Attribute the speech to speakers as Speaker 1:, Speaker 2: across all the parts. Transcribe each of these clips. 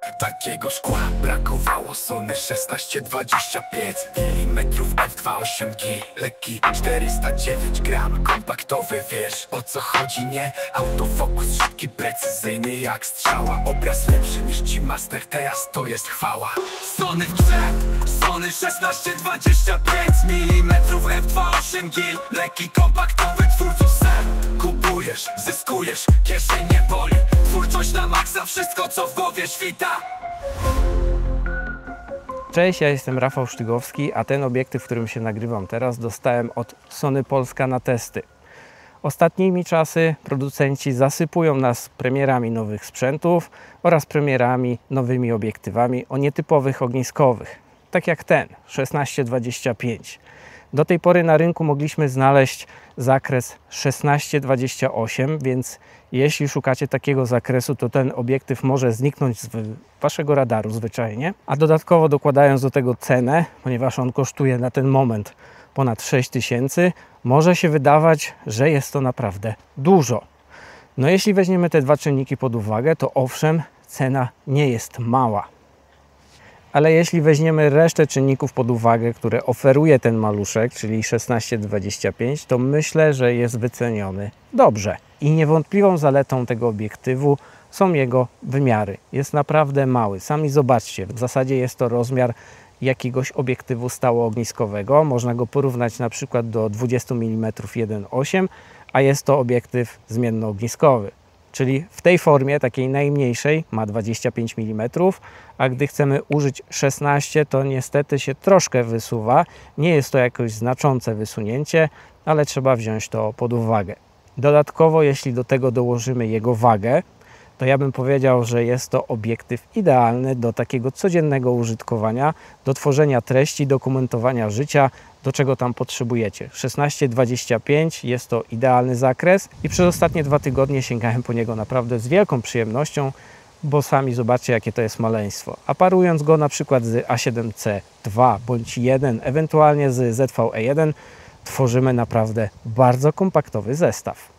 Speaker 1: Takiego szkła brakowało. Sony 16-25 mm f2.8G. Lekki 409 gram, kompaktowy, wiesz o co chodzi, nie? Autofokus szybki, precyzyjny jak strzała. Obraz lepszy niż ci Master, teraz to jest chwała. Sony w grze, Sony 16-25 mm f2.8G. Lekki, kompaktowy, twórców sen. Kupujesz, zyskujesz, kieszeń nie boli. Twórczość na maksa, wszystko co w głowie świta.
Speaker 2: Cześć, ja jestem Rafał Sztygowski, a ten obiektyw, w którym się nagrywam teraz, dostałem od Sony Polska na testy. Ostatnimi czasy producenci zasypują nas premierami nowych sprzętów oraz premierami nowymi obiektywami o nietypowych ogniskowych, tak jak ten 16-25. Do tej pory na rynku mogliśmy znaleźć zakres 16-28, więc jeśli szukacie takiego zakresu, to ten obiektyw może zniknąć z waszego radaru zwyczajnie. A dodatkowo dokładając do tego cenę, ponieważ on kosztuje na ten moment ponad 6000, może się wydawać, że jest to naprawdę dużo. No jeśli weźmiemy te dwa czynniki pod uwagę, to owszem, cena nie jest mała. Ale jeśli weźmiemy resztę czynników pod uwagę, które oferuje ten maluszek, czyli 16-25, to myślę, że jest wyceniony dobrze. I niewątpliwą zaletą tego obiektywu są jego wymiary. Jest naprawdę mały. Sami zobaczcie, w zasadzie jest to rozmiar jakiegoś obiektywu stałoogniskowego. Można go porównać na przykład do 20 mm 1.8, a jest to obiektyw zmiennoogniskowy. Czyli w tej formie, takiej najmniejszej, ma 25 mm, a gdy chcemy użyć 16, to niestety się troszkę wysuwa. Nie jest to jakoś znaczące wysunięcie, ale trzeba wziąć to pod uwagę. Dodatkowo, jeśli do tego dołożymy jego wagę, to ja bym powiedział, że jest to obiektyw idealny do takiego codziennego użytkowania, do tworzenia treści, dokumentowania życia, do czego tam potrzebujecie. 16-25 jest to idealny zakres i przez ostatnie 2 tygodnie sięgałem po niego naprawdę z wielką przyjemnością, bo sami zobaczcie, jakie to jest maleństwo. A parując go na przykład z A7C2 bądź 1, ewentualnie z ZV-E1, tworzymy naprawdę bardzo kompaktowy zestaw.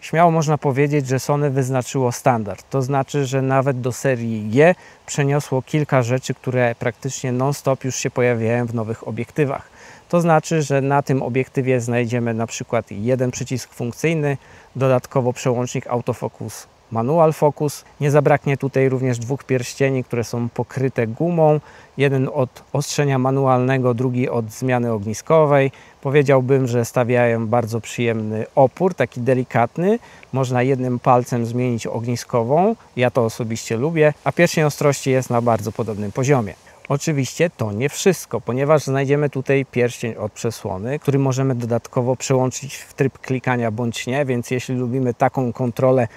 Speaker 2: Śmiało można powiedzieć, że Sony wyznaczyło standard. To znaczy, że nawet do serii G przeniosło kilka rzeczy, które praktycznie non-stop już się pojawiają w nowych obiektywach. To znaczy, że na tym obiektywie znajdziemy na przykład jeden przycisk funkcyjny, dodatkowo przełącznik autofocus, manual focus. Nie zabraknie tutaj również 2 pierścieni, które są pokryte gumą. Jeden od ostrzenia manualnego, drugi od zmiany ogniskowej. Powiedziałbym, że stawiają bardzo przyjemny opór, taki delikatny. Można jednym palcem zmienić ogniskową. Ja to osobiście lubię, a pierścień ostrości jest na bardzo podobnym poziomie. Oczywiście to nie wszystko, ponieważ znajdziemy tutaj pierścień od przesłony, który możemy dodatkowo przełączyć w tryb klikania bądź nie, więc jeśli lubimy taką kontrolę,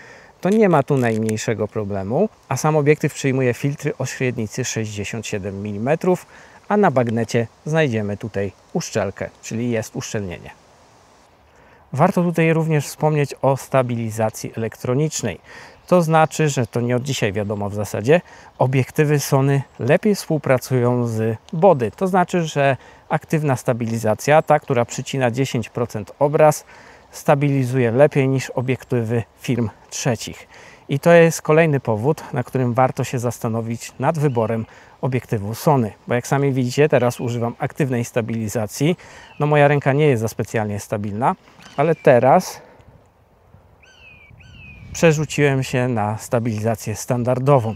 Speaker 2: to nie ma tu najmniejszego problemu. A sam obiektyw przyjmuje filtry o średnicy 67 mm, a na bagnecie znajdziemy tutaj uszczelkę, czyli jest uszczelnienie. Warto tutaj również wspomnieć o stabilizacji elektronicznej. To znaczy, że to nie od dzisiaj wiadomo w zasadzie, obiektywy Sony lepiej współpracują z body. To znaczy, że aktywna stabilizacja, ta, która przycina 10% obraz, stabilizuje lepiej niż obiektywy firm trzecich. I to jest kolejny powód, na którym warto się zastanowić nad wyborem obiektywu Sony. Bo jak sami widzicie, teraz używam aktywnej stabilizacji. No moja ręka nie jest za specjalnie stabilna, ale teraz przerzuciłem się na stabilizację standardową.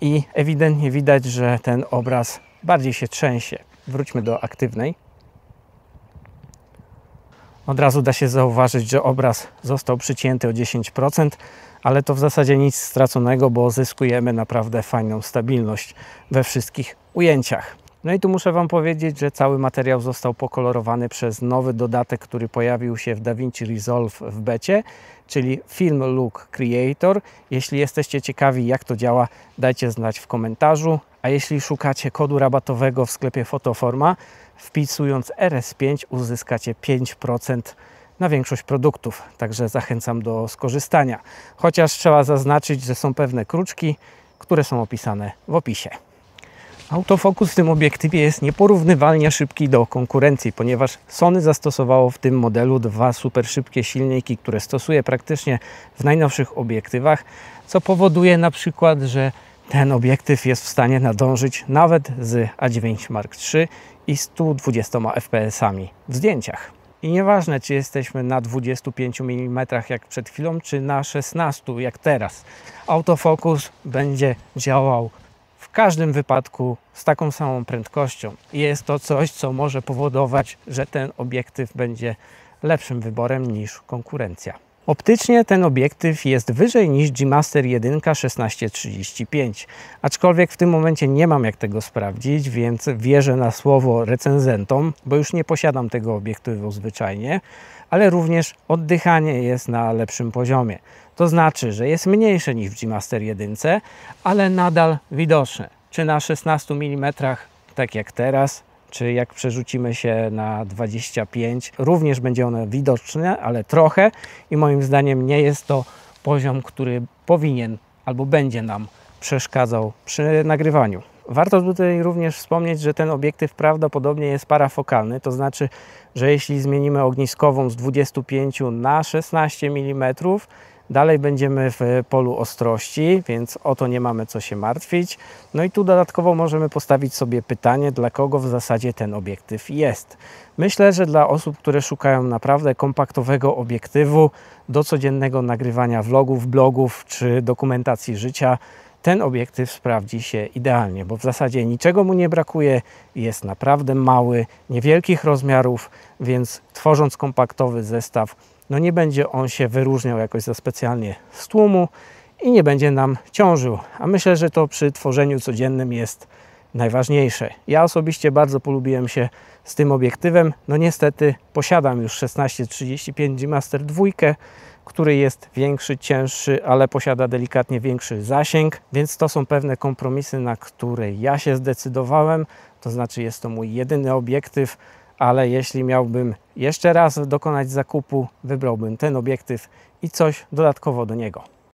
Speaker 2: I ewidentnie widać, że ten obraz bardziej się trzęsie. Wróćmy do aktywnej. Od razu da się zauważyć, że obraz został przycięty o 10%, ale to w zasadzie nic straconego, bo zyskujemy naprawdę fajną stabilność we wszystkich ujęciach. No i tu muszę Wam powiedzieć, że cały materiał został pokolorowany przez nowy dodatek, który pojawił się w DaVinci Resolve w becie, czyli Film Look Creator. Jeśli jesteście ciekawi, jak to działa, dajcie znać w komentarzu. A jeśli szukacie kodu rabatowego w sklepie Fotoforma, wpisując RS5 uzyskacie 5% na większość produktów. Także zachęcam do skorzystania. Chociaż trzeba zaznaczyć, że są pewne kruczki, które są opisane w opisie. Autofokus w tym obiektywie jest nieporównywalnie szybki do konkurencji, ponieważ Sony zastosowało w tym modelu 2 super szybkie silniki, które stosuje praktycznie w najnowszych obiektywach, co powoduje na przykład, że ten obiektyw jest w stanie nadążyć nawet z A9 Mark III i 120 fps-ami w zdjęciach. I nieważne, czy jesteśmy na 25 mm jak przed chwilą, czy na 16 jak teraz. Autofokus będzie działał w każdym wypadku z taką samą prędkością. I jest to coś, co może powodować, że ten obiektyw będzie lepszym wyborem niż konkurencja. Optycznie ten obiektyw jest wyżej niż G-Master 1 16-35, aczkolwiek w tym momencie nie mam jak tego sprawdzić, więc wierzę na słowo recenzentom, bo już nie posiadam tego obiektywu zwyczajnie, ale również oddychanie jest na lepszym poziomie. To znaczy, że jest mniejsze niż w G-Master 1, ale nadal widoczne. Czy na 16 mm, tak jak teraz, czy jak przerzucimy się na 25, również będzie one widoczne, ale trochę i moim zdaniem nie jest to poziom, który powinien albo będzie nam przeszkadzał przy nagrywaniu. Warto tutaj również wspomnieć, że ten obiektyw prawdopodobnie jest parafokalny, to znaczy, że jeśli zmienimy ogniskową z 25 na 16 mm, dalej będziemy w polu ostrości, więc o to nie mamy co się martwić. No i tu dodatkowo możemy postawić sobie pytanie, dla kogo w zasadzie ten obiektyw jest. Myślę, że dla osób, które szukają naprawdę kompaktowego obiektywu do codziennego nagrywania vlogów, blogów czy dokumentacji życia, ten obiektyw sprawdzi się idealnie, bo w zasadzie niczego mu nie brakuje, jest naprawdę mały, niewielkich rozmiarów, więc tworząc kompaktowy zestaw, no nie będzie on się wyróżniał jakoś za specjalnie z tłumu i nie będzie nam ciążył. A myślę, że to przy tworzeniu codziennym jest najważniejsze. Ja osobiście bardzo polubiłem się z tym obiektywem. No niestety posiadam już 16-35 G-Master 2, który jest większy, cięższy, ale posiada delikatnie większy zasięg, więc to są pewne kompromisy, na które ja się zdecydowałem. To znaczy jest to mój jedyny obiektyw, ale jeśli miałbym jeszcze raz dokonać zakupu, wybrałbym ten obiektyw i coś dodatkowo do niego.